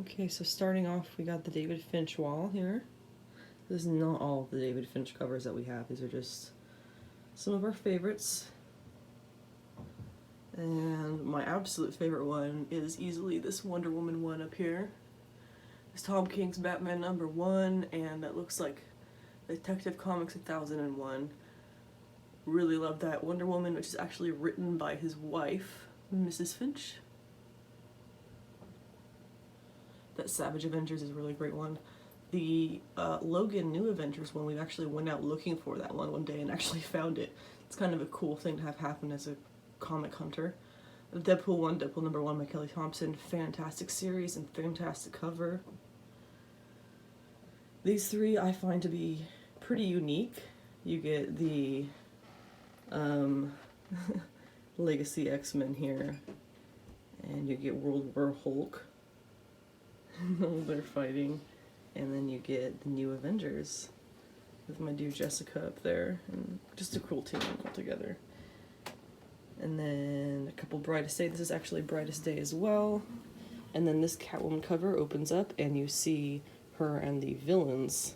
Okay, so starting off, we got the David Finch wall here. This is not all of the David Finch covers that we have. These are just some of our favorites. And my absolute favorite one is easily this Wonder Woman one up here. It's Tom King's Batman #1, and that looks like Detective Comics 1001. Really love that Wonder Woman, which is actually written by his wife, Mrs. Finch. That Savage Avengers is a really great one. The Logan New Avengers one, we actually went out looking for that one day and actually found it. It's kind of a cool thing to have happen as a comic hunter. The Deadpool 1, Deadpool #1 by Kelly Thompson, fantastic series and fantastic cover. These three I find to be pretty unique. You get the Legacy X-Men here, and you get World War Hulk. They're fighting, and then you get the New Avengers with my dear Jessica up there, and just a cool team altogether. And then a couple Brightest Day. This is actually Brightest Day as well. And then this Catwoman cover opens up, and you see her and the villains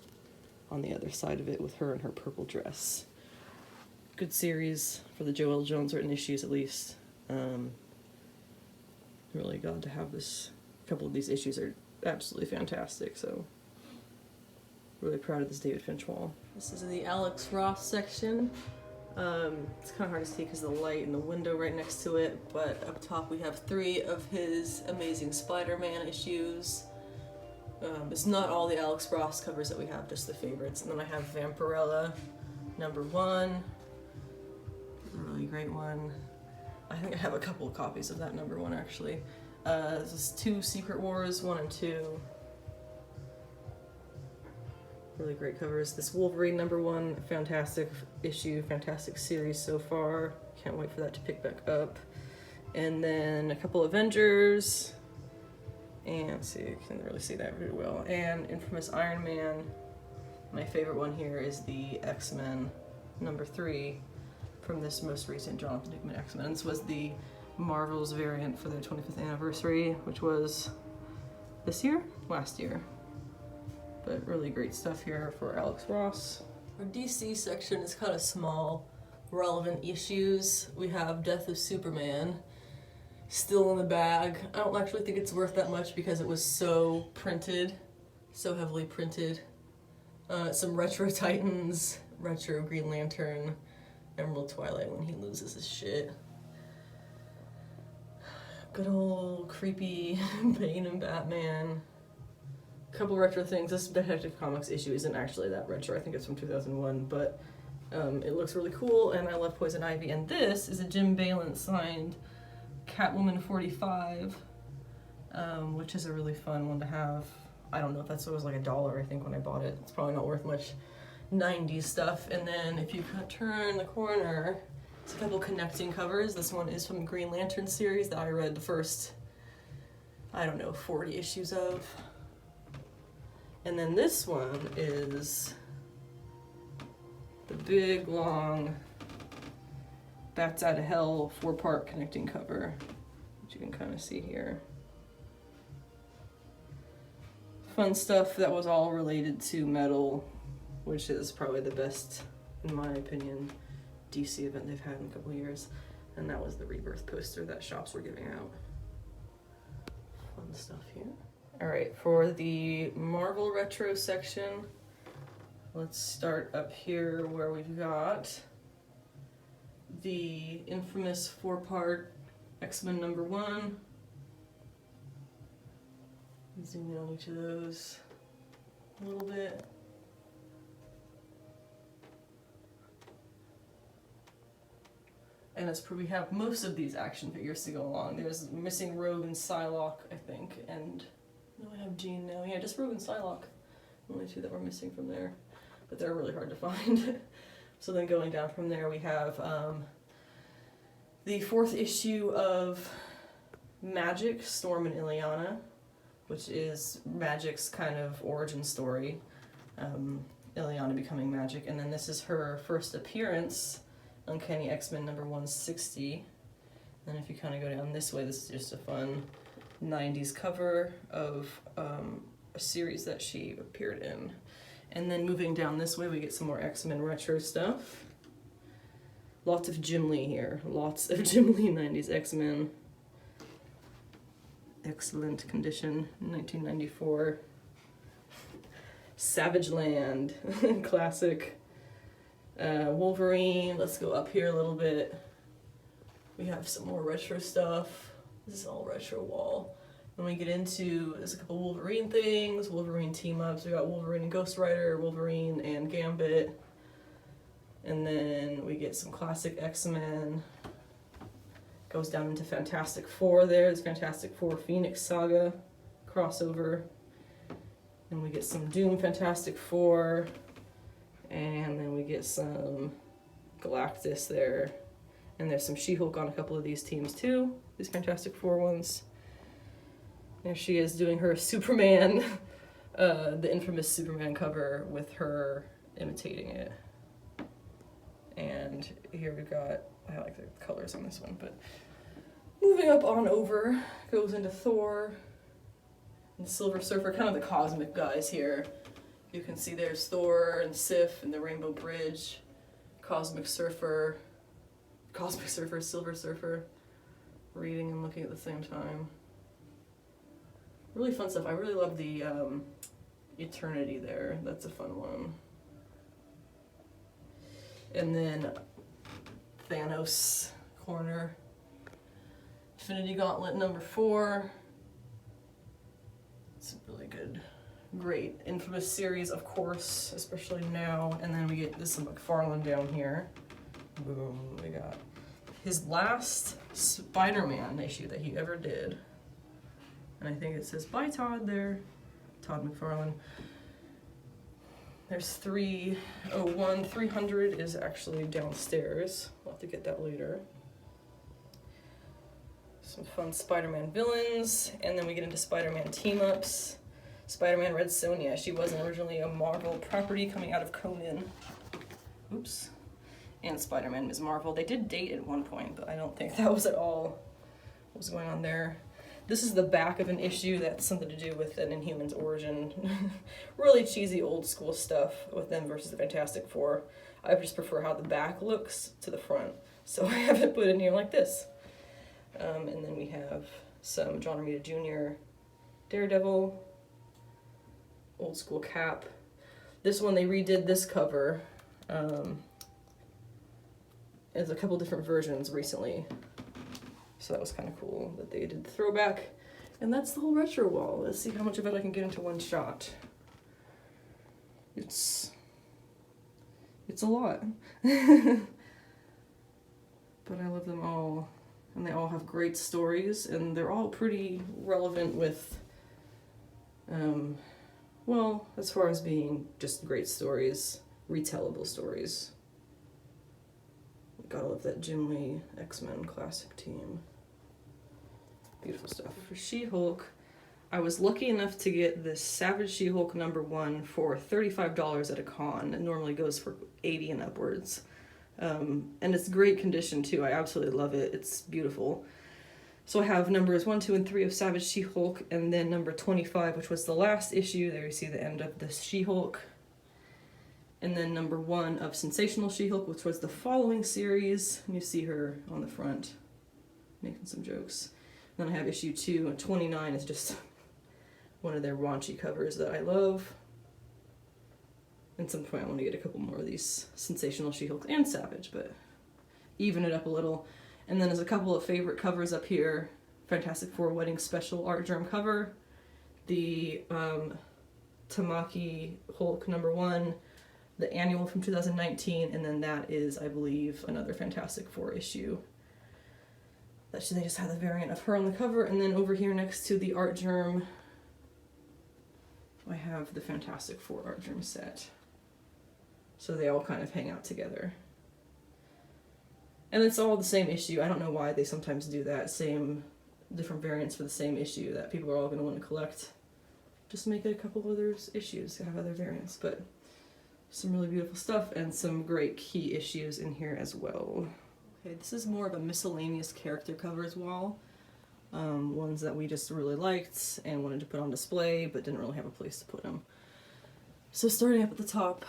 on the other side of it with her in her purple dress. Good series for the Joelle Jones written issues, at least. Really glad to have this. A couple of these issues are absolutely fantastic, so really proud of this David Finch wall. This is in the Alex Ross section. It's kind of hard to see because of the light and the window right next to it, but up top we have 3 of his Amazing Spider-Man issues. It's not all the Alex Ross covers that we have, just the favorites. And then I have Vampirella #1, a really great one. I think I have a couple of copies of that #1 actually. This is 2 Secret Wars, 1 and 2. Really great covers. This Wolverine #1, fantastic issue, fantastic series so far. Can't wait for that to pick back up. And then a couple Avengers. And let's see, you can really see that really well. And Infamous Iron Man. My favorite one here is the X-Men #3 from this most recent Jonathan Hickman X-Men. This was the Marvel's variant for their 25th anniversary, which was this year? Last year. But really great stuff here for Alex Ross. Our DC section is kind of small. Relevant issues. We have Death of Superman still in the bag. I don't actually think it's worth that much because it was so printed, so heavily printed. Some Retro Titans, Retro Green Lantern, Emerald Twilight when he loses his shit. Good old creepy Bane and Batman. Couple retro things. This Detective Comics issue isn't actually that retro. I think it's from 2001, but it looks really cool, and I love Poison Ivy. And this is a Jim Balent signed Catwoman 45, which is a really fun one to have. I don't know if that's, it was like $1, I think, when I bought it. It's probably not worth much 90s stuff. And then if you turn the corner, it's a couple connecting covers. This one is from the Green Lantern series that I read the first, 40 issues of. And then this one is the big, long Bats Out of Hell 4-part connecting cover, which you can kind of see here. Fun stuff that was all related to metal, which is probably the best, in my opinion, DC event they've had in a couple of years. And that was the Rebirth poster that shops were giving out. Fun stuff here. All right, for the Marvel Retro section, let's start up here where we've got the infamous 4-part X-Men #1. Zoom in on each of those a little bit. And we have most of these action figures to go along. There's missing Rogue and Psylocke, I think, and no, I have Jean now. Yeah, just Rogue and Psylocke. Only 2 that were missing from there, but they're really hard to find. So then going down from there, we have the 4th issue of Magic, Storm and Ileana, which is Magic's kind of origin story. Ileana becoming Magic, and then this is her first appearance, Uncanny X-Men #160. And if you kind of go down this way, this is just a fun 90s cover of a series that she appeared in. And then moving down this way, we get some more X-Men retro stuff. Lots of Jim Lee here. Lots of Jim Lee 90s X-Men. Excellent condition, 1994. Savage Land, classic. Wolverine, let's go up here a little bit. We have some more retro stuff. This is all retro wall. When we get into, there's a couple Wolverine things, Wolverine team-ups. We got Wolverine and Ghost Rider, Wolverine and Gambit. And then we get some classic X-Men. Goes down into Fantastic Four there. There's Fantastic Four Phoenix Saga crossover. And we get some Doom Fantastic Four. And then we get some Galactus there. And there's some She-Hulk on a couple of these teams too. These Fantastic Four ones. There she is doing her Superman, the infamous Superman cover with her imitating it. And here we've got, I like the colors on this one, but moving up on over, goes into Thor and Silver Surfer, kind of the cosmic guys here. You can see there's Thor and Sif and the Rainbow Bridge, Silver Surfer, reading and looking at the same time. Really fun stuff. I really love the Eternity there. That's a fun one. And then Thanos corner. Infinity Gauntlet number 4. It's a really good, great, infamous series, of course, especially now. And then we get this McFarlane down here. Boom, we got his last Spider-Man issue that he ever did. And I think it says, "Bye, Todd," there. Todd McFarlane. There's 301. 300 is actually downstairs. We'll have to get that later. Some fun Spider-Man villains. And then we get into Spider-Man team-ups. Spider-Man Red Sonja. She wasn't originally a Marvel property coming out of Conan. Oops. And Spider-Man Ms. Marvel. They did date at one point, but I don't think that was at all what was going on there. This is the back of an issue that's something to do with an Inhumans origin. Really cheesy old school stuff with them versus the Fantastic Four. I just prefer how the back looks to the front, so I have it put in here like this. And then we have some John Romita Jr. Daredevil, old school Cap. This one, they redid this cover. There's a couple different versions recently. So that was kind of cool that they did the throwback. And that's the whole retro wall. Let's see how much of it I can get into one shot. It's a lot. But I love them all. And they all have great stories, and they're all pretty relevant with, well, as far as being just great stories, retellable stories. Gotta love that Jim Lee X-Men classic team. Beautiful stuff. For She-Hulk, I was lucky enough to get this Savage She-Hulk #1 for $35 at a con. It normally goes for $80 and upwards. And it's great condition too. I absolutely love it. It's beautiful. So I have numbers 1, 2, and 3 of Savage She-Hulk, and then number 25, which was the last issue. There you see the end of the She-Hulk. And then number 1 of Sensational She-Hulk, which was the following series. And you see her on the front making some jokes. And then I have issue 2, and 29 is just one of their raunchy covers that I love. At some point I want to get a couple more of these Sensational She-Hulk and Savage, but even it up a little. And then there's a couple of favorite covers up here. Fantastic Four Wedding Special Artgerm cover. The Tamaki Hulk #1. The annual from 2019, and then that is, I believe, another Fantastic Four issue. They just have the variant of her on the cover, and then over here next to the Artgerm, I have the Fantastic Four Artgerm set. So they all kind of hang out together. And it's all the same issue. I don't know why they sometimes do that, different variants for the same issue that people are all going to want to collect. Just make it a couple other issues to have other variants, but some really beautiful stuff and some great key issues in here as well. Okay, this is more of a miscellaneous character covers wall. ones that we just really liked and wanted to put on display, but didn't really have a place to put them. So starting up at the top,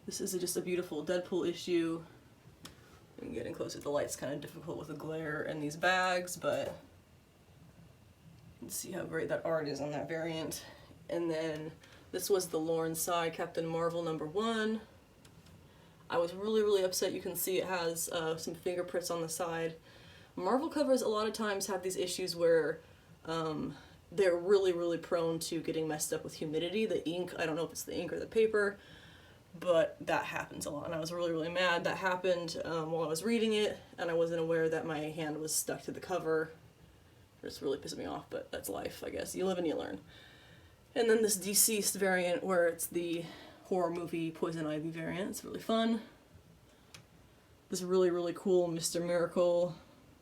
this is just a beautiful Deadpool issue. And getting closer, the light's kind of difficult with the glare and these bags, but you can see how great that art is on that variant. And then this was the Lauren Tsai Captain Marvel #1. I was really upset. You can see it has some fingerprints on the side. Marvel covers a lot of times have these issues where they're really prone to getting messed up with humidity. The ink, I don't know if it's the ink or the paper, but that happens a lot, and I was really mad. That happened while I was reading it, and I wasn't aware that my hand was stuck to the cover. It's really pissing me off, but that's life, I guess. You live and you learn. And then this Deceased variant, where it's the horror movie Poison Ivy variant. It's really fun. This really cool Mr. Miracle,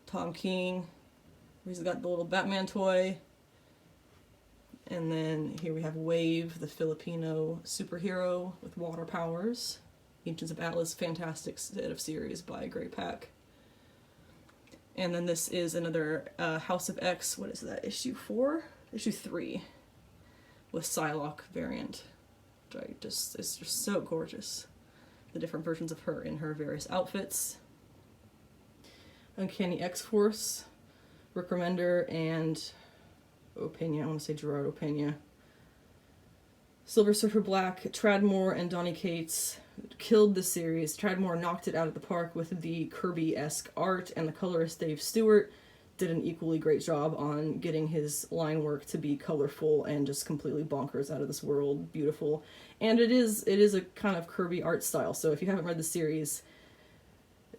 Tom King. He's got the little Batman toy. And then here we have Wave, the Filipino superhero with water powers. Agents of Atlas, fantastic set of series by Grey Pak. And then this is another House of X, what is that, issue 4? Issue 3, with Psylocke variant. It's just so gorgeous. The different versions of her in her various outfits. Uncanny X-Force, Rick Remender, and Opeña, I want to say Gerard Opeña. Silver Surfer Black, Tradmore and Donny Cates killed the series. Tradmore knocked it out of the park with the Kirby-esque art, and the colorist Dave Stewart did an equally great job on getting his line work to be colorful and just completely bonkers, out of this world, beautiful. And it is a kind of Kirby art style, so if you haven't read the series,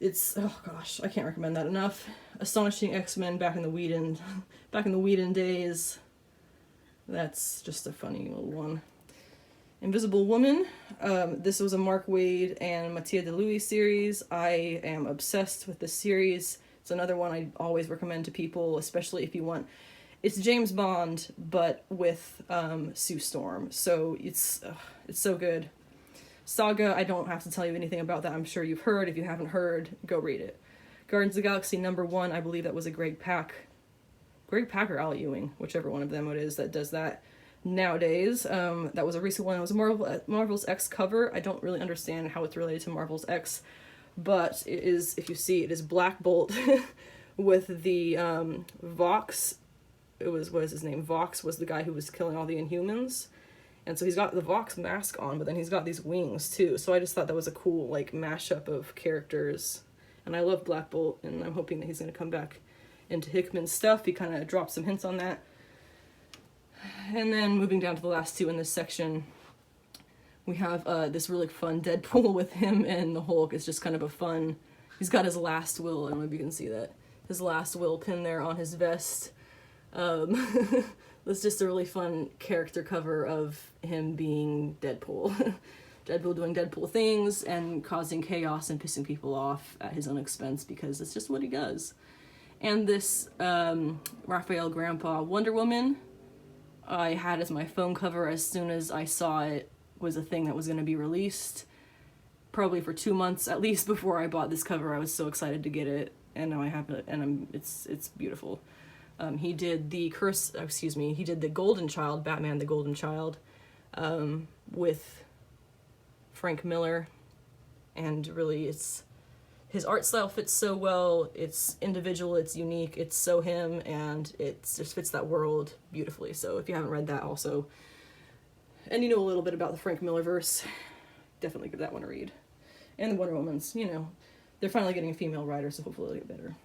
it's, oh gosh, I can't recommend that enough. Astonishing X-Men back in the Whedon days. That's just a funny little one. Invisible Woman. This was a Mark Waid and Mattia DeLuise series. I am obsessed with this series. It's another one I always recommend to people, especially if you want... It's James Bond, but with Sue Storm. So it's so good. Saga, I don't have to tell you anything about that. I'm sure you've heard. If you haven't heard, go read it. Guardians of the Galaxy #1, I believe that was a Greg Pak or Al Ewing, whichever one of them it is that does that nowadays. That was a recent one. It was a Marvel's X cover. I don't really understand how it's related to Marvel's X, but it is, if you see, it is Black Bolt with the Vox. It was, what is his name? Vox was the guy who was killing all the Inhumans. And so he's got the Vox mask on, but then he's got these wings too. So I just thought that was a cool, like, mashup of characters. And I love Black Bolt, and I'm hoping that he's going to come back into Hickman's stuff. He kind of dropped some hints on that. And then moving down to the last two in this section, we have this really fun Deadpool with him and the Hulk. It's just kind of a fun... He's got his last will, I don't know if you can see that. His last will pin there on his vest. It's just a really fun character cover of him being Deadpool. Deadpool doing Deadpool things and causing chaos and pissing people off at his own expense, because it's just what he does. And this Raphael Grandpa Wonder Woman, I had as my phone cover as soon as I saw it was a thing that was going to be released. Probably for 2 months at least before I bought this cover. I was so excited to get it, and now I have it, and it's beautiful. He did the he did the Golden Child, Batman the Golden Child, with Frank Miller, and really his art style fits so well. It's individual, it's unique, it's so him, and it just fits that world beautifully. So if you haven't read that also, and you know a little bit about the Frank Miller verse, definitely give that one a read. And the Wonder Woman's, you know, they're finally getting a female writer, so hopefully it'll get better.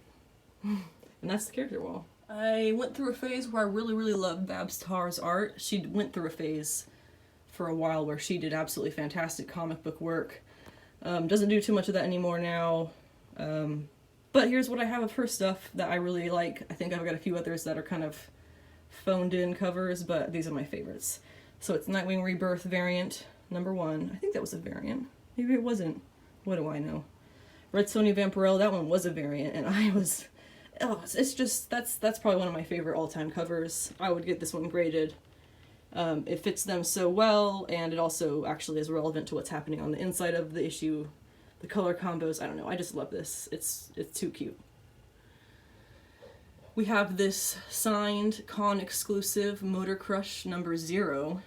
And that's the character wall. I went through a phase where I really loved Babs Tarr's art. She went through a phase for a while where she did absolutely fantastic comic book work. Doesn't do too much of that anymore now. But here's what I have of her stuff that I really like. I think I've got a few others that are kind of phoned in covers, but these are my favorites. So it's Nightwing Rebirth variant #1. I think that was a variant. Maybe it wasn't. What do I know? Red Sonja Vampirella, that one was a variant, and I was... Oh, it's just, that's probably one of my favorite all-time covers. I would get this one graded. It fits them so well, and it also actually is relevant to what's happening on the inside of the issue. The color combos, I don't know, I just love this. It's too cute. We have this signed con exclusive Motor Crush number 0.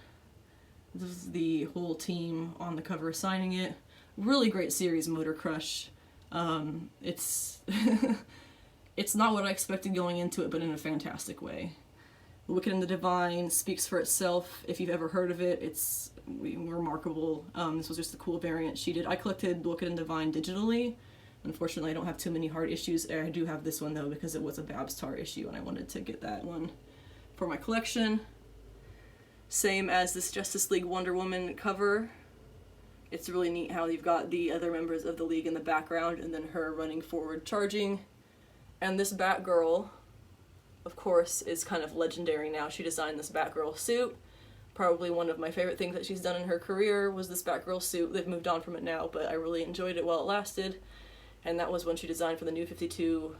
This is the whole team on the cover signing it. Really great series, Motor Crush. It's it's not what I expected going into it, but in a fantastic way. Wicked and the Divine speaks for itself. If you've ever heard of it, it's remarkable. This was just a cool variant she did. I collected Wicked and Divine digitally. Unfortunately, I don't have too many hard issues. I do have this one though because it was a Babs Tarr issue and I wanted to get that one for my collection. Same as this Justice League Wonder Woman cover. It's really neat how you've got the other members of the League in the background and then her running forward charging. And this Batgirl, of course, is kind of legendary now. She designed this Batgirl suit. Probably one of my favorite things that she's done in her career was this Batgirl suit. They've moved on from it now, but I really enjoyed it while it lasted. And that was when she designed for the New 52,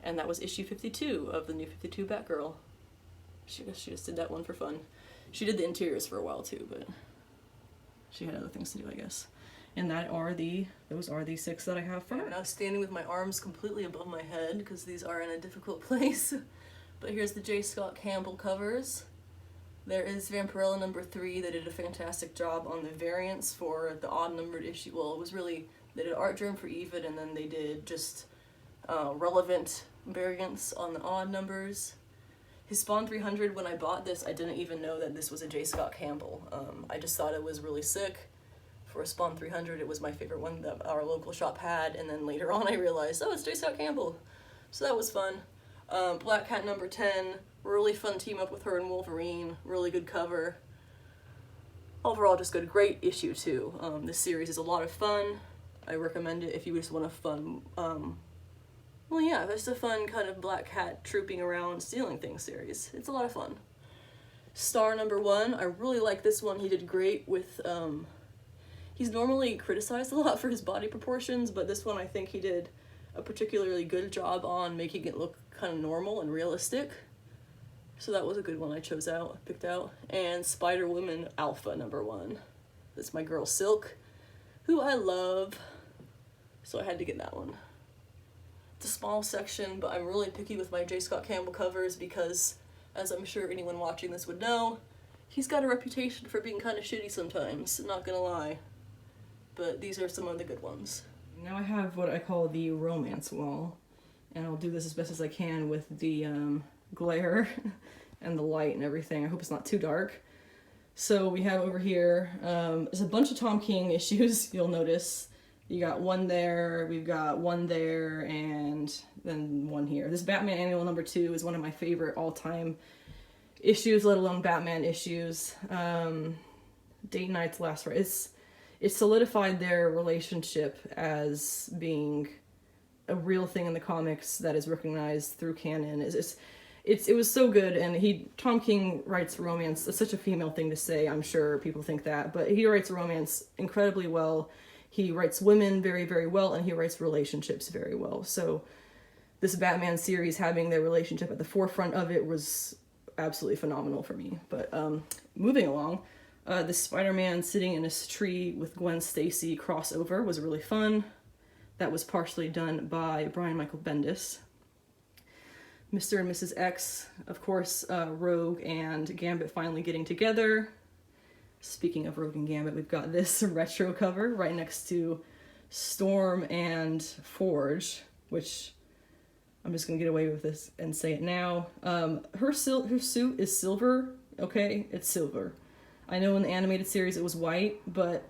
and that was issue 52 of the New 52 Batgirl. She just did that one for fun. She did the interiors for a while too, but she had other things to do, I guess. And those are the 6 that I have for her. I'm now standing with my arms completely above my head because these are in a difficult place. But here's the J. Scott Campbell covers. There is Vampirella number 3. They did a fantastic job on the variants for the odd numbered issue. Well, it was really, they did Artgerm for even, and then they did just relevant variants on the odd numbers. His Spawn 300, when I bought this, I didn't even know that this was a J. Scott Campbell. I just thought it was really sick. For a Spawn 300, it was my favorite one that our local shop had, and then later on I realized, oh, it's J. Scott Campbell. So that was fun. Black Cat number 10, really fun team up with her and Wolverine, really good cover. Overall, just good, great issue too. This series is a lot of fun. I recommend it if you just want a fun, well yeah, just a fun kind of Black Cat trooping around stealing things series. It's a lot of fun. Star number 1, I really like this one. He did great with, he's normally criticized a lot for his body proportions, but this one I think he did a particularly good job on making it look kind of normal and realistic. So that was a good one I picked out. And Spider-Woman Alpha number 1. That's my girl Silk, who I love. So I had to get that one. It's a small section, but I'm really picky with my J. Scott Campbell covers because, as I'm sure anyone watching this would know, he's got a reputation for being kind of shitty sometimes, not gonna lie. But these are some of the good ones. Now I have what I call the romance wall, and I'll do this as best as I can with the glare and the light and everything. I hope it's not too dark. So we have over here, there's a bunch of Tom King issues, you'll notice. You got one there, we've got one there, and then one here. This Batman Annual number 2 is one of my favorite all-time issues, let alone Batman issues. Date Night's Last Ride. It solidified their relationship as being a real thing in the comics that is recognized through canon. It was so good, and Tom King writes romance. It's such a female thing to say, I'm sure people think that, but he writes romance incredibly well. He writes women very, very well, and he writes relationships very well. So this Batman series, having their relationship at the forefront of it, was absolutely phenomenal for me. But moving along, the Spider-Man sitting in a tree with Gwen Stacy crossover was really fun. That was partially done by Brian Michael Bendis. Mr. and Mrs. X, of course, Rogue and Gambit finally getting together. Speaking of Rogue and Gambit, we've got this retro cover right next to Storm and Forge, which I'm just going to get away with this and say it now. Her suit is silver, okay? It's silver. I know in the animated series it was white, but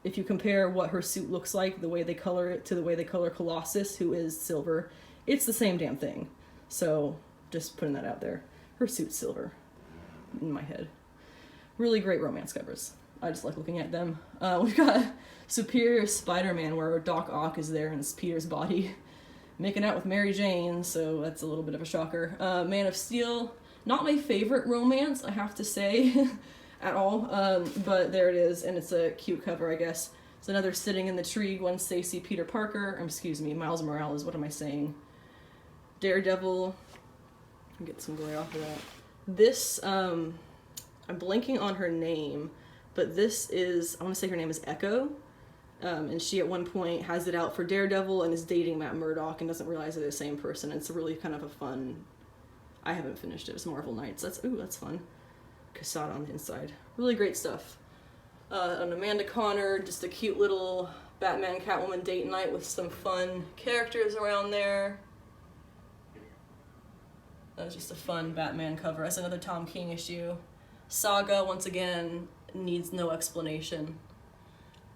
if you compare what her suit looks like, the way they color it, to the way they color Colossus, who is silver, it's the same damn thing. So, just putting that out there. Her suit's silver, in my head. Really great romance covers. I just like looking at them. We've got Superior Spider-Man, where Doc Ock is there in Peter's body, making out with Mary Jane, so that's a little bit of a shocker. Man of Steel, not my favorite romance, I have to say, at all, but there it is, and it's a cute cover, I guess. It's another sitting in the tree, Gwen Stacy, Peter Parker, excuse me, Miles Morales, what am I saying? Daredevil, get some glare off of that. This, I'm blanking on her name, but this is, I want to say her name is Echo, and she at one point has it out for Daredevil and is dating Matt Murdock and doesn't realize they're the same person. It's really kind of a fun I haven't finished it. It's Marvel Knights. That's fun. Cassette on the inside. Really great stuff. An Amanda Connor, just a cute little Batman Catwoman date night with some fun characters around there. That was just a fun Batman cover. That's another Tom King issue. Saga, once again, needs no explanation.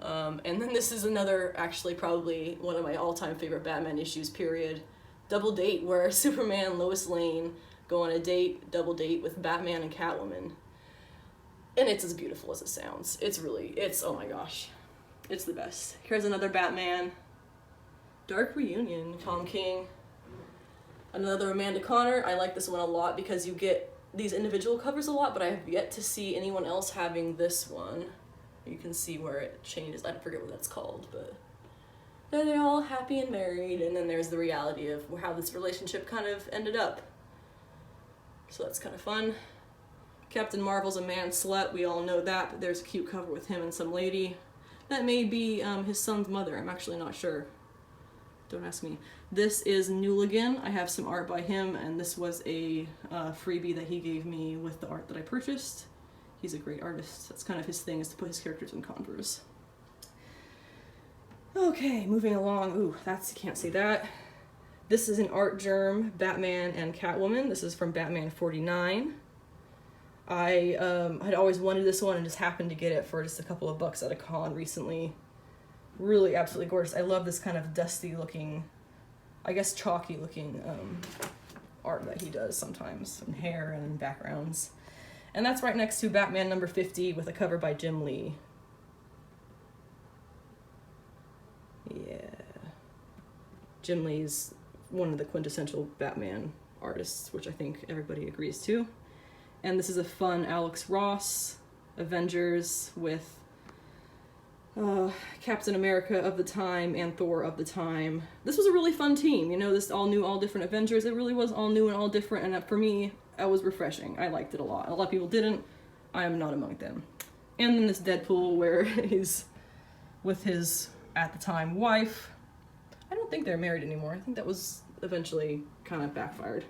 And then this is another, actually probably one of my all-time favorite Batman issues, period. Double date, where Superman and Lois Lane go on a double date with Batman and Catwoman. And it's as beautiful as it sounds. It's, oh my gosh. It's the best. Here's another Batman. Dark Reunion, Tom King. Another Amanda Connor. I like this one a lot because you get these individual covers a lot, but I have yet to see anyone else having this one. You can see where it changes. I forget what that's called, but they're all happy and married, and then there's the reality of how this relationship kind of ended up. So that's kind of fun. Captain Marvel's a man slut, we all know that, but there's a cute cover with him and some lady. That may be his son's mother, I'm actually not sure. Don't ask me. This is Newligan. I have some art by him, and this was a freebie that he gave me with the art that I purchased. He's a great artist. That's kind of his thing, is to put his characters in Converse. Okay, moving along. Ooh, you can't see that. This is an Artgerm, Batman and Catwoman. This is from Batman 49. I had always wanted this one and just happened to get it for just a couple of bucks at a con recently. Really absolutely gorgeous. I love this kind of dusty looking, I guess chalky looking art that he does sometimes, and hair and backgrounds. And that's right next to Batman number 50 with a cover by Jim Lee. Yeah. Jim Lee's one of the quintessential Batman artists, which I think everybody agrees to. And this is a fun Alex Ross Avengers with Captain America of the time and Thor of the time. This was a really fun team, you know, this all new, all different Avengers. It really was all new and all different, and for me, that was refreshing. I liked it a lot. A lot of people didn't. I am not among them. And then this Deadpool where he's with his, at the time, wife. I don't think they're married anymore. I think that was eventually kind of backfired.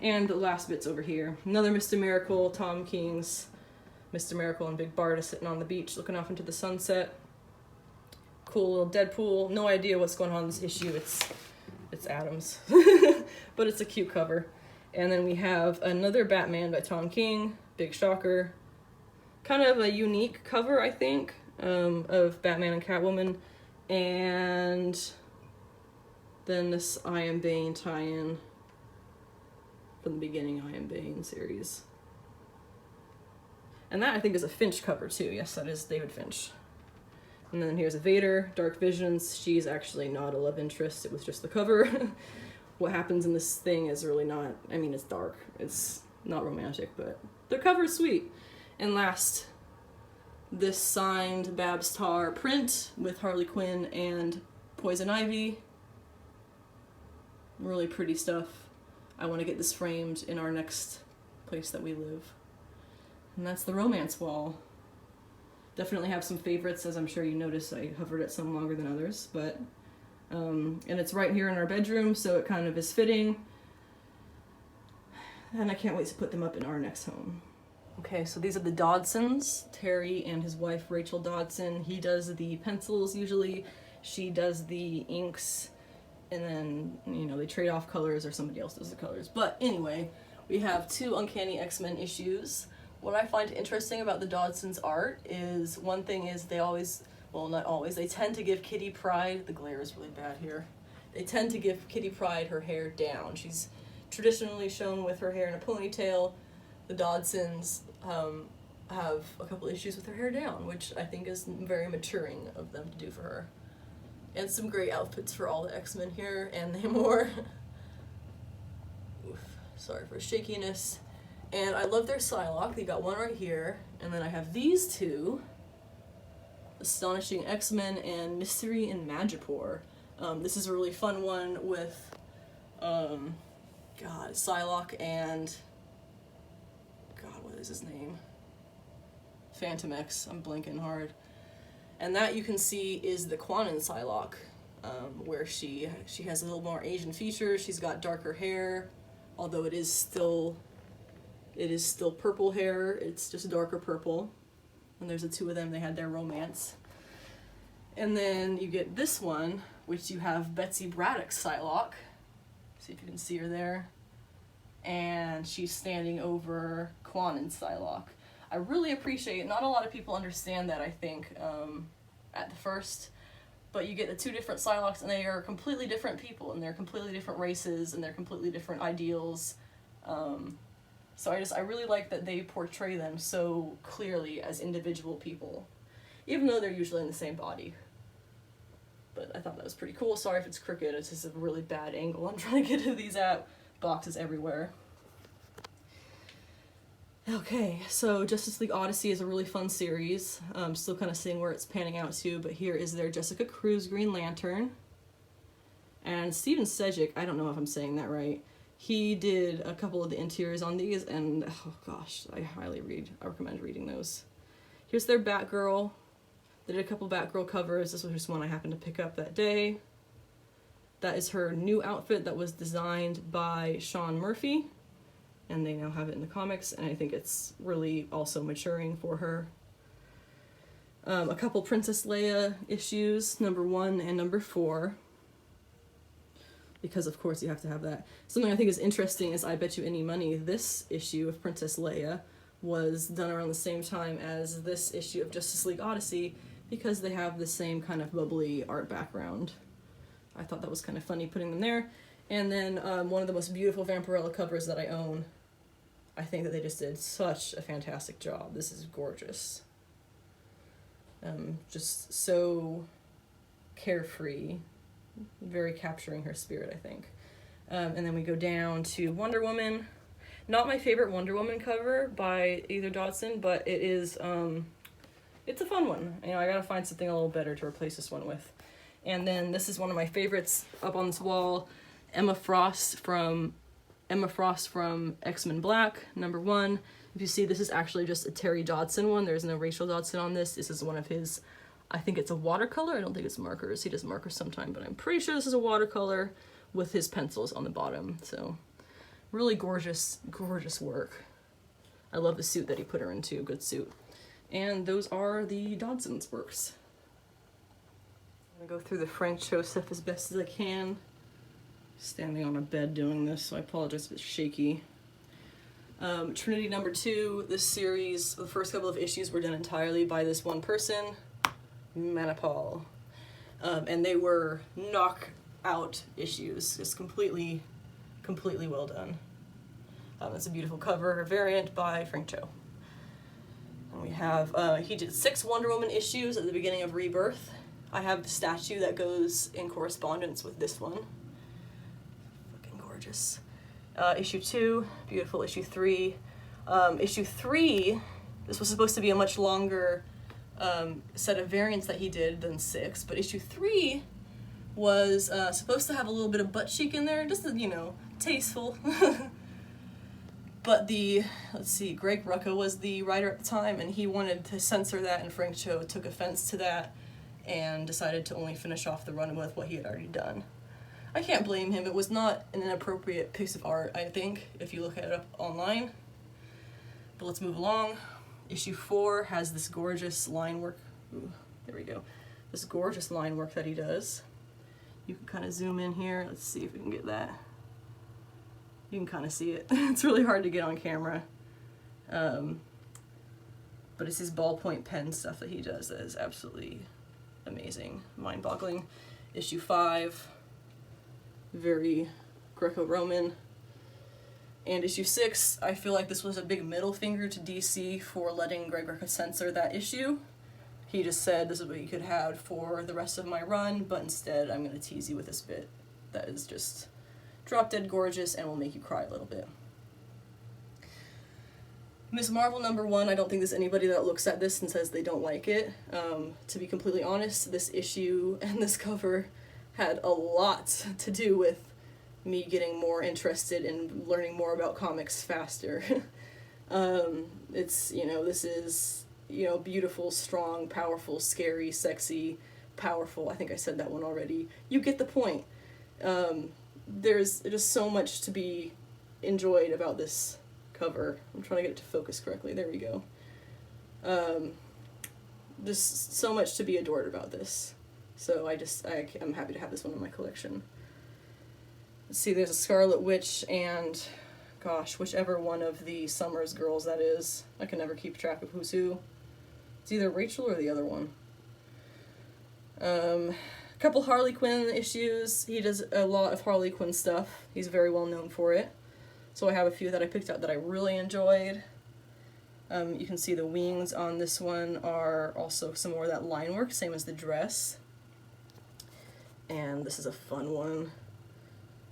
And the last bit's over here. Another Mr. Miracle, Tom King's Mr. Miracle and Big Barda sitting on the beach looking off into the sunset. Cool little Deadpool. No idea what's going on in this issue. It's Adams. But it's a cute cover. And then we have another Batman by Tom King, big shocker. Kind of a unique cover, I think, of Batman and Catwoman. And then this I Am Bane tie-in from the beginning I Am Bane series. And that I think is a Finch cover too. Yes, that is David Finch. And then here's a Vader, Dark Visions. She's actually not a love interest, it was just the cover. What happens in this thing is really not, I mean, it's dark. It's not romantic, but their cover is sweet. And last, this signed Babs Tarr print with Harley Quinn and Poison Ivy. Really pretty stuff. I want to get this framed in our next place that we live. And that's the Romance Wall. Definitely have some favorites, as I'm sure you noticed. I hovered at some longer than others, but and it's right here in our bedroom, so it kind of is fitting. And I can't wait to put them up in our next home. Okay, so these are the Dodsons, Terry and his wife Rachel Dodson. He does the pencils usually, she does the inks, and then, you know, they trade off colors or somebody else does the colors. But anyway, we have 2 Uncanny X-Men issues. What I find interesting about the Dodsons' art is, one thing is they always, well, not always, they tend to give Kitty Pryde, the glare is really bad here, they tend to give Kitty Pryde her hair down. She's traditionally shown with her hair in a ponytail. The Dodsons have a couple issues with her hair down, which I think is very maturing of them to do for her. And some great outfits for all the X-Men here, and Namor. Oof, sorry for shakiness. And I love their Psylocke. They got one right here. And then I have these 2. Astonishing X-Men and Mystery in Madripoor. This is a really fun one with, Psylocke and, what is his name? Phantom X. I'm blanking hard. And that you can see is the Quanon Psylocke, where she has a little more Asian features. She's got darker hair, although it is still purple hair. It's just darker purple. And there's the two of them, they had their romance. And then you get this one, which you have Betsy Braddock's Psylocke. See if you can see her there. And she's standing over Quannen's Psylocke. I really appreciate, not a lot of people understand that, I think, at the first, but you get the two different Psylocks, and they are completely different people, and they're completely different races, and they're completely different ideals. So I really like that they portray them so clearly as individual people, even though they're usually in the same body. But I thought that was pretty cool. Sorry if it's crooked, it's just a really bad angle I'm trying to get to these at. Boxes everywhere. Okay, so Justice League Odyssey is a really fun series. Still kind of seeing where it's panning out to, but here is their Jessica Cruz Green Lantern. And Steven Sejic, I don't know if I'm saying that right, he did a couple of the interiors on these, and oh gosh, I recommend reading those. Here's their Batgirl. They did a couple Batgirl covers. This was just one I happened to pick up that day. That is her new outfit that was designed by Sean Murphy. And they now have it in the comics, and I think it's really also maturing for her. A couple Princess Leia issues, number 1 and number 4. Because of course you have to have that. Something I think is interesting is I Bet You Any Money, this issue of Princess Leia was done around the same time as this issue of Justice League Odyssey, because they have the same kind of bubbly art background. I thought that was kind of funny putting them there. And then one of the most beautiful Vampirella covers that I own. I think that they just did such a fantastic job. This is gorgeous. Just so carefree. Very capturing her spirit, I think. And then we go down to Wonder Woman. Not my favorite Wonder Woman cover by either Dodson, but it is, it's a fun one. You know, I gotta find something a little better to replace this one with. And then this is one of my favorites up on this wall, Emma Frost from X-Men Black, number 1. If you see, this is actually just a Terry Dodson one. There's no Rachel Dodson on this. This is one of his, I think it's a watercolor. I don't think it's markers. He does markers sometime, but I'm pretty sure this is a watercolor with his pencils on the bottom. So really gorgeous, gorgeous work. I love the suit that he put her into, good suit. And those are the Dodson's works. I'm gonna go through the Frank Cho stuff as best as I can. Standing on a bed doing this, so I apologize if it's shaky. Trinity number 2, this series, the first couple of issues were done entirely by this one person, Manipal. And they were knockout issues, just completely well done. It's a beautiful cover variant by Frank Cho. And we have, he did 6 Wonder Woman issues at the beginning of Rebirth. I have the statue that goes in correspondence with this one. Fucking gorgeous. Issue 2, beautiful. Issue 3. Issue 3, this was supposed to be a much longer set of variants that he did than 6, but issue 3 was supposed to have a little bit of butt cheek in there, just, you know, tasteful. But let's see, Greg Rucka was the writer at the time, and he wanted to censor that, and Frank Cho took offense to that and decided to only finish off the run with what he had already done. I can't blame him. It was not an inappropriate piece of art, I think, if you look at it up online. But let's move along. Issue 4 has this gorgeous line work. Ooh, there we go. This gorgeous line work that he does. You can kind of zoom in here. Let's see if we can get that. You can kind of see it. It's really hard to get on camera. But it's his ballpoint pen stuff that he does that is absolutely amazing, mind-boggling. Issue 5, very Greco-Roman. And issue 6, I feel like this was a big middle finger to DC for letting Greg Rucka censor that issue. He just said, this is what you could have for the rest of my run, but instead I'm going to tease you with this bit that is just drop dead gorgeous and will make you cry a little bit. Ms. Marvel number 1, I don't think there's anybody that looks at this and says they don't like it. To be completely honest, this issue and this cover had a lot to do with me getting more interested in learning more about comics faster. It's, you know, this is, you know, beautiful, strong, powerful, scary, sexy, powerful. I think I said that one already. You get the point. There's just so much to be enjoyed about this cover. I'm trying to get it to focus correctly. There we go. Just so much to be adored about this. So I'm happy to have this one in my collection. Let's see, there's a Scarlet Witch and, gosh, whichever one of the Summers girls that is. I can never keep track of who's who. It's either Rachel or the other one. A couple Harley Quinn issues. He does a lot of Harley Quinn stuff. He's very well known for it. So I have a few that I picked out that I really enjoyed. You can see the wings on this one are also some more of that line work, same as the dress. And this is a fun one.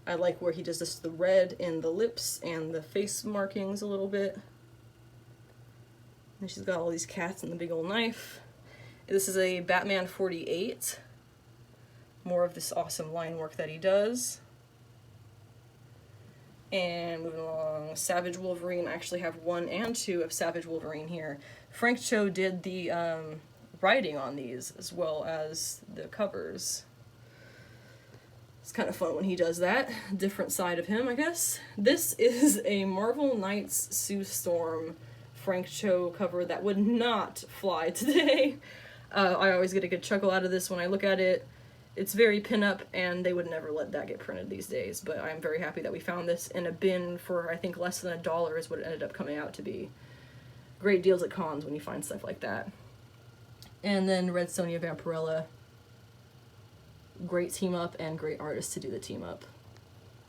I like where he does this, the red in the lips and the face markings a little bit. And she's got all these cats and the big old knife. This is a Batman 48. More of this awesome line work that he does. And moving along, Savage Wolverine. I actually have 1 and 2 of Savage Wolverine here. Frank Cho did the writing on these as well as the covers. It's kind of fun when he does that. Different side of him, I guess. This is a Marvel Knights Sue Storm Frank Cho cover that would not fly today. I always get a good chuckle out of this when I look at it. It's very pin-up, and they would never let that get printed these days, but I'm very happy that we found this in a bin for, I think, less than $1 is what it ended up coming out to be. Great deals at cons when you find stuff like that. And then Red Sonja Vampirella. Great team-up and great artist to do the team-up.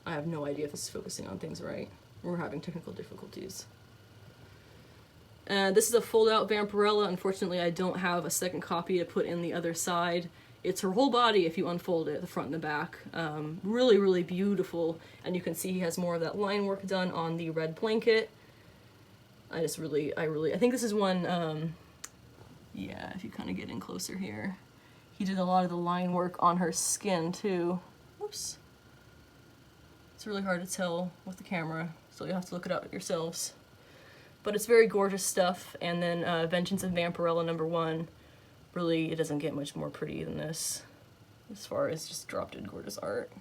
I have no idea if this is focusing on things right. We're having technical difficulties. This is a fold-out Vampirella. Unfortunately, I don't have a second copy to put in the other side. It's her whole body if you unfold it, the front and the back. Really, really beautiful. And you can see he has more of that line work done on the red blanket. I think this is one, yeah, if you kind of get in closer here. He did a lot of the line work on her skin, too. Oops. It's really hard to tell with the camera, so you'll have to look it up yourselves. But it's very gorgeous stuff. And then Vengeance of Vampirella #1. Really, it doesn't get much more pretty than this, as far as just drop-dead gorgeous art.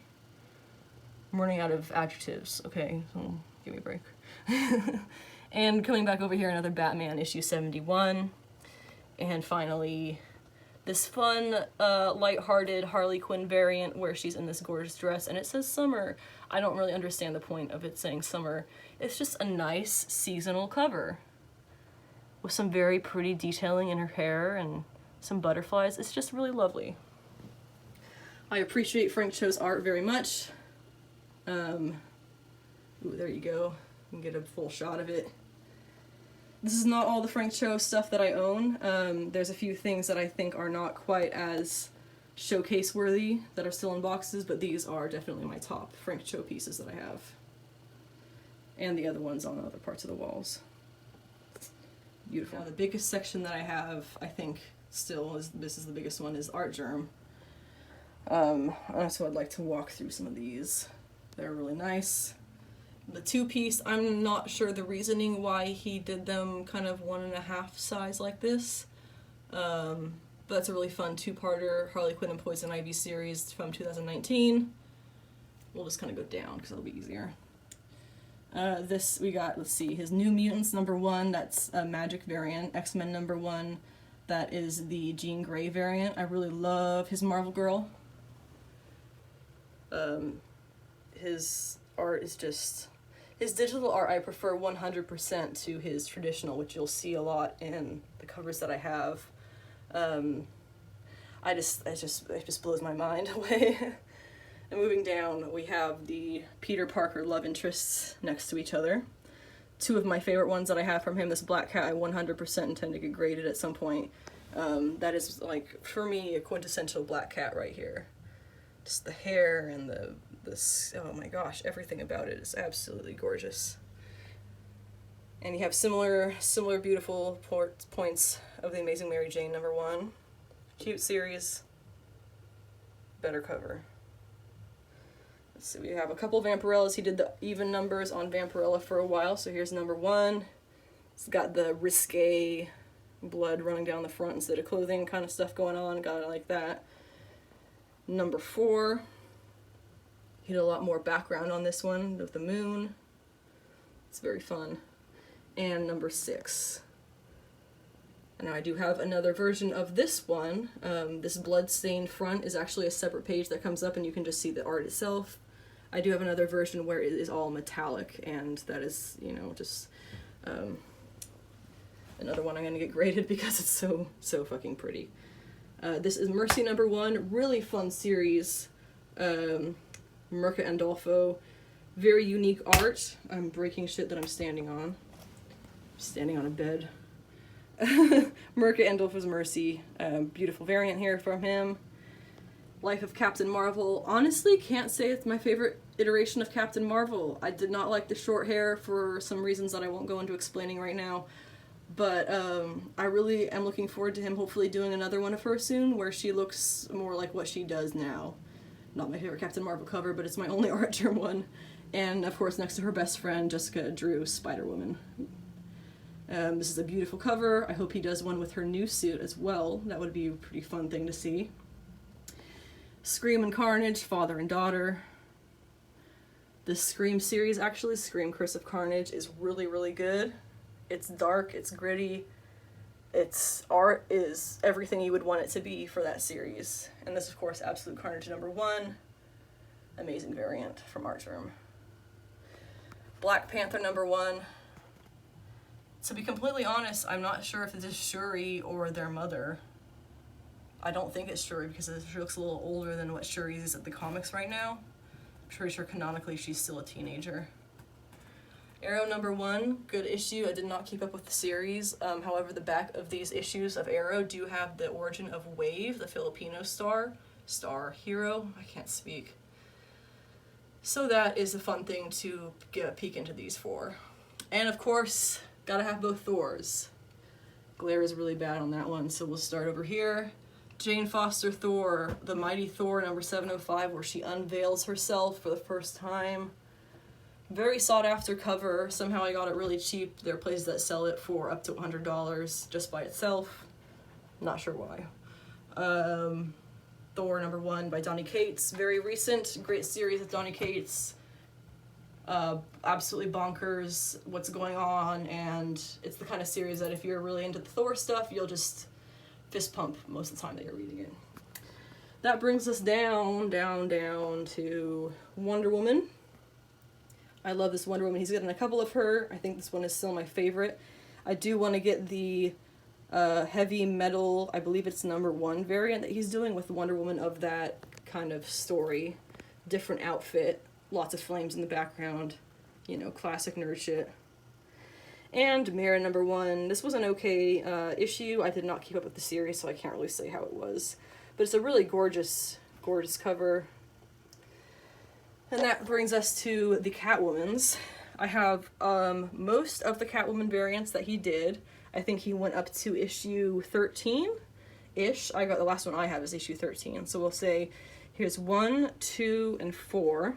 I'm running out of adjectives. Okay, so give me a break. And coming back over here, another Batman issue 71. And finally, this fun, lighthearted Harley Quinn variant where she's in this gorgeous dress, and it says summer. I don't really understand the point of it saying summer. It's just a nice seasonal cover with some very pretty detailing in her hair and some butterflies. It's just really lovely. I appreciate Frank Cho's art very much. Ooh, there you go. You can get a full shot of it. This is not all the Frank Cho stuff that I own. There's a few things that I think are not quite as showcase worthy that are still in boxes, but these are definitely my top Frank Cho pieces that I have. And the other ones on other parts of the walls. Beautiful. Now, the biggest section that I have, I think, still, this is the biggest one, is Artgerm. So I'd like to walk through some of these. They're really nice. The 2-piece, I'm not sure the reasoning why he did them kind of 1.5 size like this. But that's a really fun 2-parter Harley Quinn and Poison Ivy series from 2019. We'll just kind of go down because it'll be easier. This we got, let's see, his New Mutants #1, that's a Magic variant. X-Men #1, that is the Jean Grey variant. I really love his Marvel Girl. His art is just, his digital art I prefer 100% to his traditional, which you'll see a lot in the covers that I have. It just blows my mind away. And moving down, we have the Peter Parker love interests next to each other. 2 of my favorite ones that I have from him, this Black Cat, I 100% intend to get graded at some point. That is, like, for me, a quintessential Black Cat right here. Just the hair and oh my gosh, everything about it is absolutely gorgeous. And you have similar beautiful points of the Amazing Mary Jane #1. Cute series, better cover. Let's see, we have a couple Vampirellas. He did the even numbers on Vampirella for a while, so here's #1. It's got the risque blood running down the front instead of clothing kind of stuff going on. Got it like that. #4. He did a lot more background on this one with the moon. It's very fun. And number 6. And now I do have another version of this one. This blood-stained front is actually a separate page that comes up and you can just see the art itself. I do have another version where it is all metallic, and that is, you know, just another one I'm going to get graded because it's so fucking pretty. This is Mercy number 1. Really fun series. Mirka Andolfo. Very unique art. I'm breaking shit that I'm standing on. I'm standing on a bed. Mirka Andolfo's Mercy. Beautiful variant here from him. Life of Captain Marvel. Honestly, can't say it's my favorite iteration of Captain Marvel. I did not like the short hair for some reasons that I won't go into explaining right now. But I really am looking forward to him hopefully doing another one of her soon where she looks more like what she does now. Not my favorite Captain Marvel cover, but it's my only Artgerm one. And of course next to her best friend, Jessica Drew, Spider-Woman. This is a beautiful cover. I hope he does one with her new suit as well. That would be a pretty fun thing to see. Scream and Carnage, father and daughter. This Scream series, actually, Scream Curse of Carnage, is really, really good. It's dark, it's gritty, its art is everything you would want it to be for that series. And this, of course, Absolute Carnage number 1. Amazing variant from Artgerm. Black Panther number 1. To be completely honest, I'm not sure if this is Shuri or their mother. I don't think it's Shuri because she looks a little older than what Shuri is at the comics right now. I'm pretty sure canonically she's still a teenager. Arrow number 1, good issue. I did not keep up with the series. However, the back of these issues of Arrow do have the origin of Wave, the Filipino hero. I can't speak. So that is a fun thing to get a peek into these for. And of course, gotta have both Thors. Glare is really bad on that one, so we'll start over here. Jane Foster Thor, the Mighty Thor number 705, where she unveils herself for the first time. Very sought after cover. Somehow I got it really cheap. There are places that sell it for up to $100 just by itself. Not sure why. Thor number 1 by Donny Cates. Very recent. Great series with Donny Cates. Absolutely bonkers what's going on, and it's the kind of series that if you're really into the Thor stuff, you'll just fist pump most of the time that you're reading it. That brings us down to Wonder Woman. I love this Wonder Woman. He's getting a couple of her. I think this one is still my favorite. I do want to get the heavy metal, I believe it's number 1 variant that he's doing with Wonder Woman of that kind of story. Different outfit, lots of flames in the background, you know, classic nerd shit. And Mara number 1. This was an okay issue. I did not keep up with the series, so I can't really say how it was. But it's a really gorgeous, gorgeous cover. And that brings us to the Catwomans. I have most of the Catwoman variants that he did. I think he went up to issue 13-ish. I got the last one I have is issue 13. So we'll say here's 1, 2, and 4.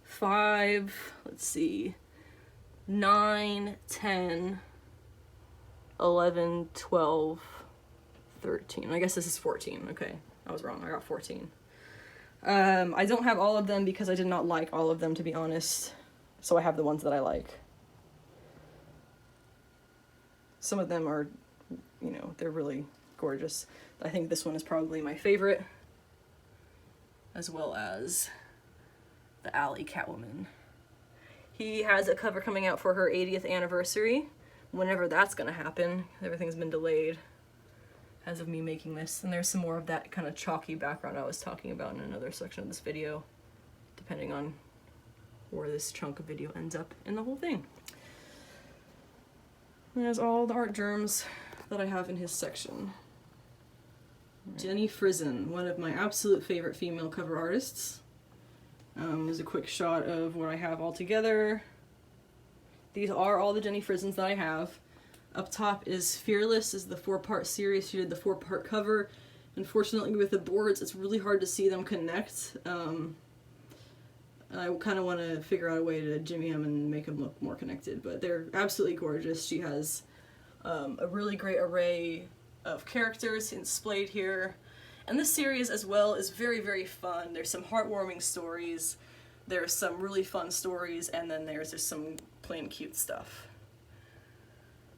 5, let's see, 9, 10, 11, 12, 13. I guess this is 14. Okay, I was wrong. I got 14. I don't have all of them because I did not like all of them, to be honest. So I have the ones that I like. Some of them are, you know, they're really gorgeous. I think this one is probably my favorite, as well as the Alley Catwoman. He has a cover coming out for her 80th anniversary, whenever that's gonna happen. Everything's been delayed as of me making this, and there's some more of that kind of chalky background I was talking about in another section of this video, depending on where this chunk of video ends up in the whole thing. And there's all the Artgerms that I have in his section. Jenny Frison, one of my absolute favorite female cover artists. There's a quick shot of what I have all together. These are all the Jenny Frisons that I have. Up top is Fearless, is the 4-part series. She did the 4-part cover. Unfortunately, with the boards, it's really hard to see them connect. I kind of want to figure out a way to jimmy them and make them look more connected, but they're absolutely gorgeous. She has a really great array of characters displayed here. And this series as well is very, very fun. There's some heartwarming stories, There's some really fun stories, and then there's just some plain cute stuff.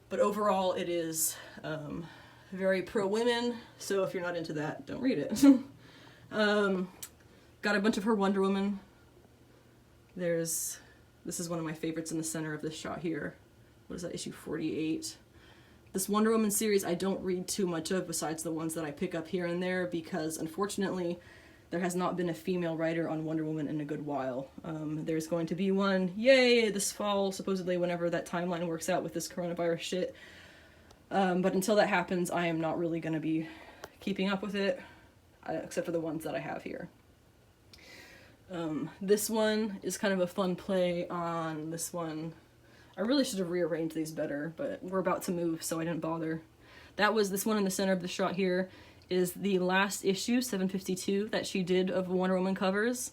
But overall, it is very pro-women, so if you're not into that, don't read it. Got a bunch of her Wonder Woman. This is one of my favorites in the center of this shot here. What is that, issue 48? This Wonder Woman series I don't read too much of besides the ones that I pick up here and there, because unfortunately there has not been a female writer on Wonder Woman in a good while. There's going to be one, yay, this fall, supposedly, whenever that timeline works out with this coronavirus shit. But until that happens, I am not really going to be keeping up with it, except for the ones that I have here. This one is kind of a fun play on this one. I really should have rearranged these better, but we're about to move, so I didn't bother. This one in the center of the shot here is the last issue, 752, that she did of Wonder Woman covers.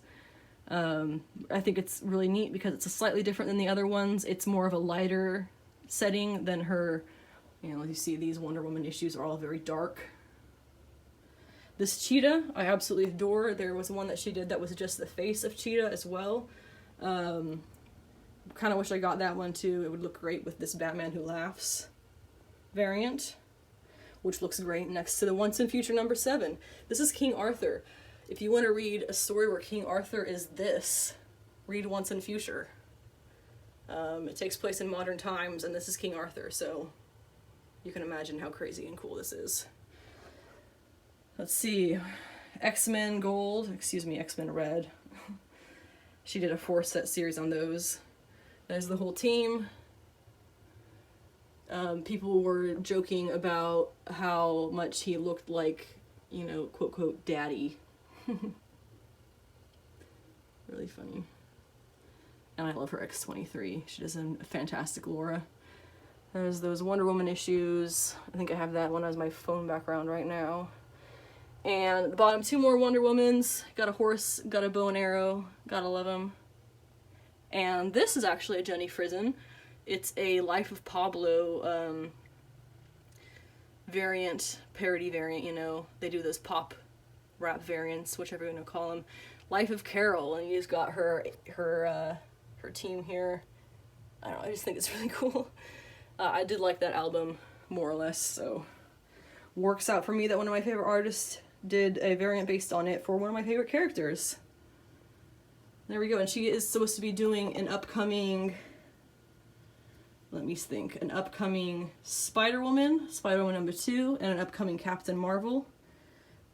I think it's really neat because it's slightly different than the other ones. It's more of a lighter setting than her, you see these Wonder Woman issues are all very dark. This Cheetah, I absolutely adore. There was one that she did that was just the face of Cheetah as well. Kind of wish I got that one too. It would look great with this Batman Who Laughs variant, which looks great next to the Once and Future number 7. This is King Arthur. If you want to read a story where King Arthur is this, read Once and Future. It takes place in modern times, and this is King Arthur, so you can imagine how crazy and cool this is. Let's see. X-Men Gold, X-Men Red. She did a 4-set series on those. There's the whole team. People were joking about how much he looked like, quote, quote, daddy. Really funny. And I love her X-23. She does a fantastic Laura. There's those Wonder Woman issues. I think I have that one as my phone background right now. And at the bottom, 2 more Wonder Womans. Got a horse, got a bow and arrow. Gotta love them. And this is actually a Jenny Frison. It's a Life of Pablo parody variant, They do those pop rap variants, whichever you want to call them. Life of Carol, and you just got her team here. I don't know, I just think it's really cool. I did like that album, more or less, so works out for me that one of my favorite artists did a variant based on it for one of my favorite characters. There we go, and she is supposed to be doing an upcoming, an upcoming Spider-Woman number 2, and an upcoming Captain Marvel.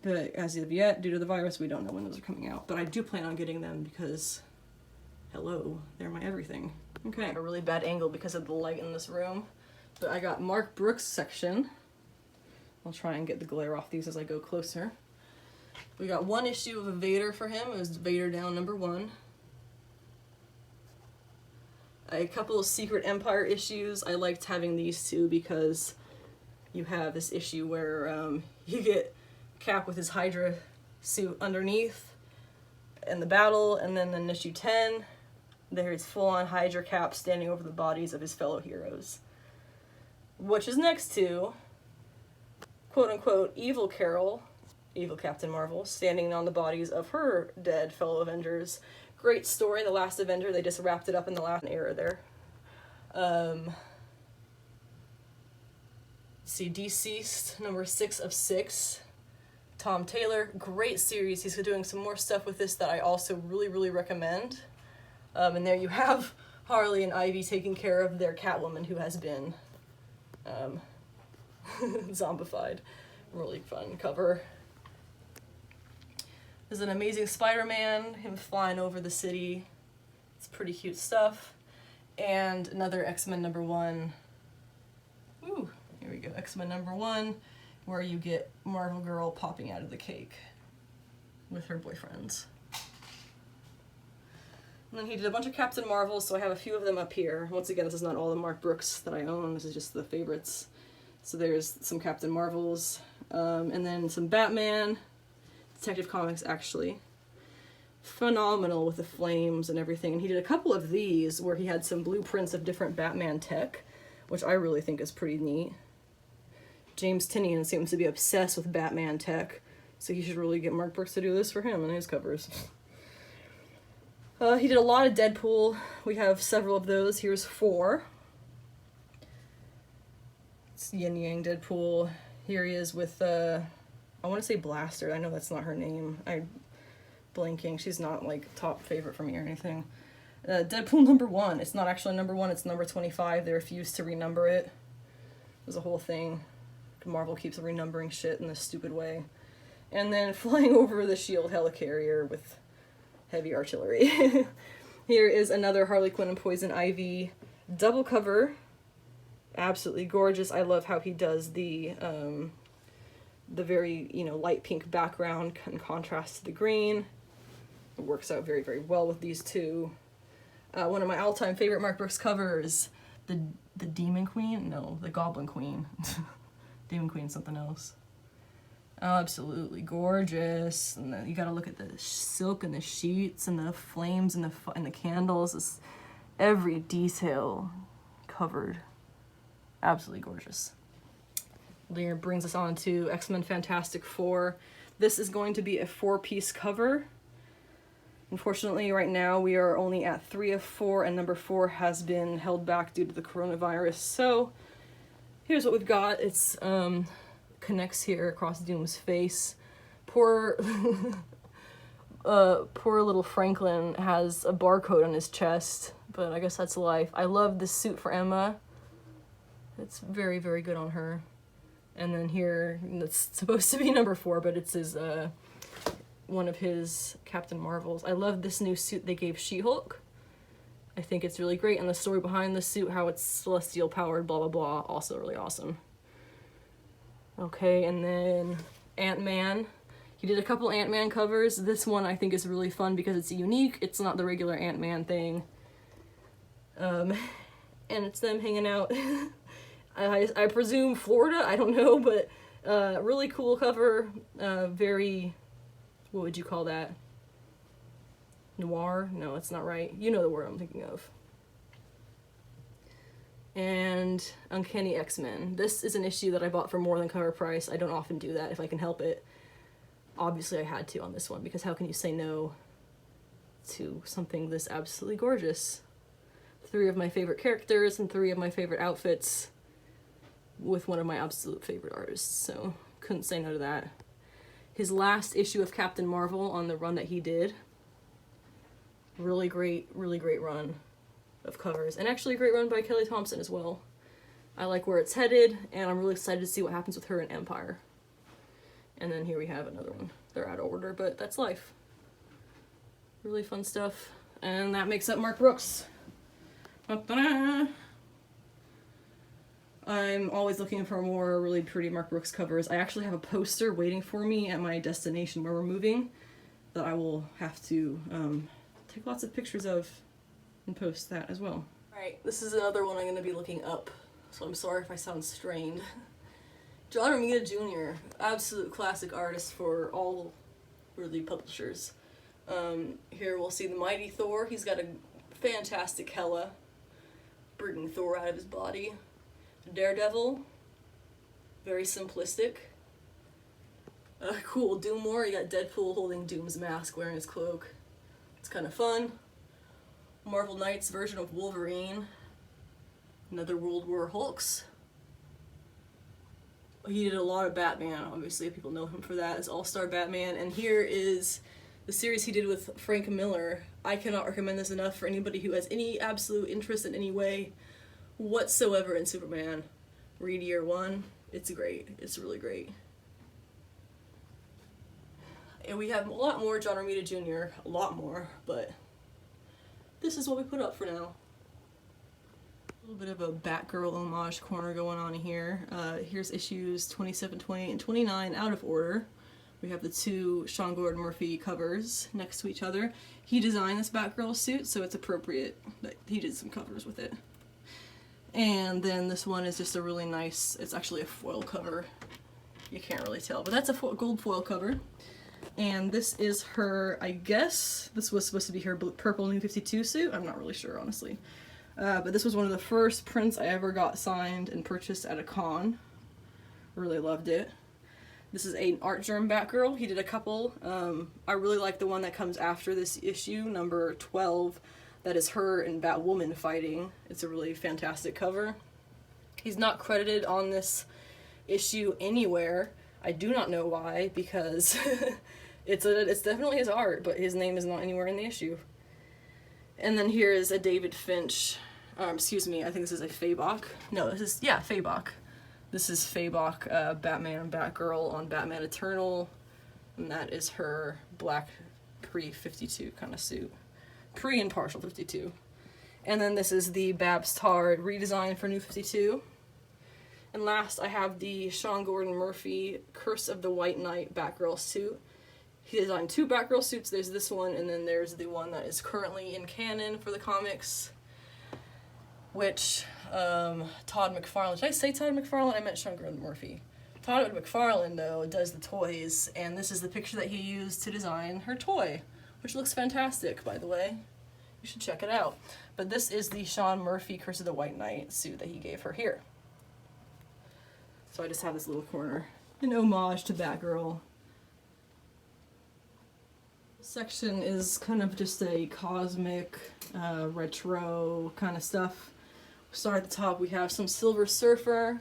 But as of yet, due to the virus, we don't know when those are coming out. But I do plan on getting them because, hello, they're my everything. Okay, I have a really bad angle because of the light in this room. But I got Mark Brooks' section. I'll try and get the glare off these as I go closer. We got one issue of a Vader for him. It was Vader Down number 1. A couple of Secret Empire issues. I liked having these two because you have this issue where you get Cap with his Hydra suit underneath in the battle, and then in issue 10, there's full-on Hydra Cap standing over the bodies of his fellow heroes. Which is next to, quote-unquote, evil Carol, evil Captain Marvel, standing on the bodies of her dead fellow Avengers. Great story, The Last Avenger. They just wrapped it up in the last era there. See, Deceased, number 6 of 6. Tom Taylor, great series. He's doing some more stuff with this that I also really, really recommend. And there you have Harley and Ivy taking care of their Catwoman, who has been zombified. Really fun cover. There's an Amazing Spider-Man, him flying over the city. It's pretty cute stuff. And another X-Men number 1. Ooh, here we go. X-Men number 1, where you get Marvel Girl popping out of the cake with her boyfriends. And then he did a bunch of Captain Marvels, so I have a few of them up here. Once again, this is not all the Mark Brooks that I own. This is just the favorites. So there's some Captain Marvels, and then some Batman. Detective Comics, actually. Phenomenal with the flames and everything. And he did a couple of these where he had some blueprints of different Batman tech, which I really think is pretty neat. James Tynion seems to be obsessed with Batman tech, so he should really get Mark Brooks to do this for him in his covers. He did a lot of Deadpool. We have several of those. Here's 4. It's Yin Yang Deadpool. Here he is with, I want to say Blaster. I know that's not her name. I'm blanking. She's not, like, top favorite for me or anything. Deadpool #1. It's not actually #1, it's number 25. They refused to renumber it. There's a whole thing. Marvel keeps renumbering shit in this stupid way. And then flying over the shield helicarrier with heavy artillery. Here is another Harley Quinn and Poison Ivy double cover. Absolutely gorgeous. I love how he does the very, you know, light pink background in contrast to the green. It works out very, very well with these two. One of my all-time favorite Mark Brooks covers, the Demon Queen? No, the Goblin Queen. Demon Queen, something else. Absolutely gorgeous. And then you gotta look at the silk and the sheets and the flames and the candles. It's every detail covered. Absolutely gorgeous. Here brings us on to X-Men Fantastic Four. This is going to be a 4-piece cover. Unfortunately, right now we are only at 3 of 4, and number 4 has been held back due to the coronavirus. So here's what we've got. It's connects here across Doom's face. Poor poor little Franklin has a barcode on his chest, but I guess that's life. I love this suit for Emma. It's very, very good on her. And then here, it's supposed to be number 4, but it's his one of his Captain Marvels. I love this new suit they gave She-Hulk. I think it's really great, and the story behind the suit, how it's celestial powered, blah blah blah, also really awesome. Okay, and then Ant-Man. He did a couple Ant-Man covers. This one I think is really fun because it's unique. It's not the regular Ant-Man thing. And it's them hanging out. I presume Florida, I don't know, but really cool cover. Very, what would you call that? Noir? No, it's not right. You know the word I'm thinking of. And Uncanny X-Men. This is an issue that I bought for more than cover price. I don't often do that if I can help it. Obviously I had to on this one, because how can you say no to something this absolutely gorgeous? 3 of my favorite characters and 3 of my favorite outfits with one of my absolute favorite artists, so couldn't say no to that. His last issue of Captain Marvel on the run that he did. Really great run of covers, and actually a great run by Kelly Thompson as well. I like where it's headed, and I'm really excited to see what happens with her in Empire. And then here we have another one. They're out of order, but that's life. Really fun stuff. And that makes up Mark Brooks. Ta-da! I'm always looking for more really pretty Mark Brooks covers. I actually have a poster waiting for me at my destination where we're moving that I will have to take lots of pictures of and post that as well. Alright, this is another one I'm going to be looking up, so I'm sorry if I sound strained. John Romita Jr., absolute classic artist for all really publishers. Here we'll see the Mighty Thor. He's got a fantastic Hela, bringing Thor out of his body. Daredevil, very simplistic. Cool, Doom War, you got Deadpool holding Doom's mask, wearing his cloak. It's kind of fun. Marvel Knights version of Wolverine. Another World War Hulks. He did a lot of Batman, obviously, people know him for that, as All-Star Batman. And here is the series he did with Frank Miller. I cannot recommend this enough for anybody who has any absolute interest in any way whatsoever in Superman. Read Year 1. It's great. It's really great. And we have a lot more John Romita Jr., a lot more, but this is what we put up for now. A little bit of a Batgirl homage corner going on here. Here's issues 27, 28, and 29 out of order. We have the 2 Sean Gordon Murphy covers next to each other. He designed this Batgirl suit, so it's appropriate that he did some covers with it. And then this one is just a really nice, it's actually a foil cover. You can't really tell, but that's a gold foil cover. And this is her, I guess, this was supposed to be her purple New 52 suit. I'm not really sure, honestly. But this was one of the first prints I ever got signed and purchased at a con. Really loved it. This is an Artgerm Batgirl. He did a couple. I really like the one that comes after this issue, number 12. That is her and Batwoman fighting. It's a really fantastic cover. He's not credited on this issue anywhere. I do not know why, because it's definitely his art, but his name is not anywhere in the issue. And then here is a David Finch. Excuse me, I think this is a Fabok. No, this is, yeah, Fabok. This is Fabok, Batman and Batgirl on Batman Eternal. And that is her black pre-52 kind of suit. Pre and partial 52. And then this is the Babs Tarr redesign for New 52. And last I have the Sean Gordon Murphy Curse of the White Knight Batgirl suit. He designed 2 Batgirl suits. There's this one, and then there's the one that is currently in canon for the comics, which Todd McFarlane. Did I say Todd McFarlane? I meant Sean Gordon Murphy. Todd McFarlane, though, does the toys, and this is the picture that he used to design her toy, which looks fantastic, by the way. You should check it out. But this is the Sean Murphy Curse of the White Knight suit that he gave her here. So I just have this little corner, an homage to Batgirl. Section is kind of just a cosmic, retro kind of stuff. Start at the top, we have some Silver Surfer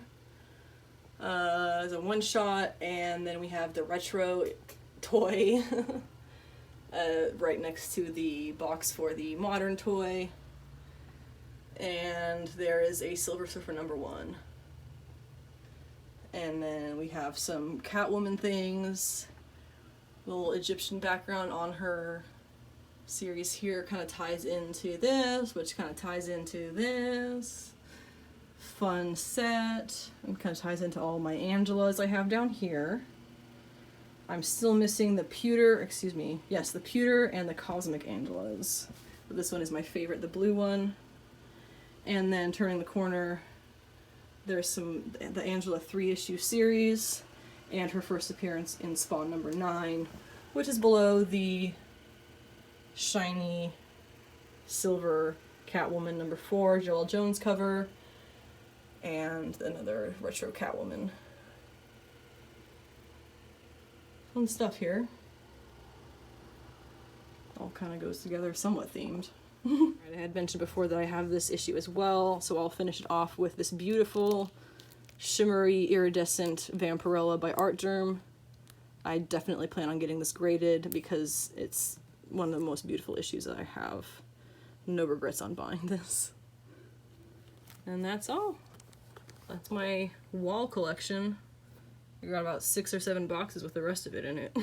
as a one-shot, and then we have the retro toy right next to the box for the modern toy. And there is a Silver Surfer number 1. And then we have some Catwoman things. Little Egyptian background on her series here kind of ties into this, which kind of ties into this. Fun set. And kind of ties into all my Angelas I have down here. I'm still missing the pewter, excuse me, yes, the pewter and the cosmic Angelas. But this one is my favorite, the blue one. And then turning the corner, there's the Angela 3-issue series and her first appearance in Spawn number 9, which is below the shiny silver Catwoman number 4 Joelle Jones cover, and another retro Catwoman. Fun stuff here. All kind of goes together, somewhat themed. I had mentioned before that I have this issue as well, so I'll finish it off with this beautiful shimmery iridescent Vampirella by Artgerm. I definitely plan on getting this graded because it's one of the most beautiful issues that I have. No regrets on buying this. And that's all. That's my wall collection. I got about 6 or 7 boxes with the rest of it in it.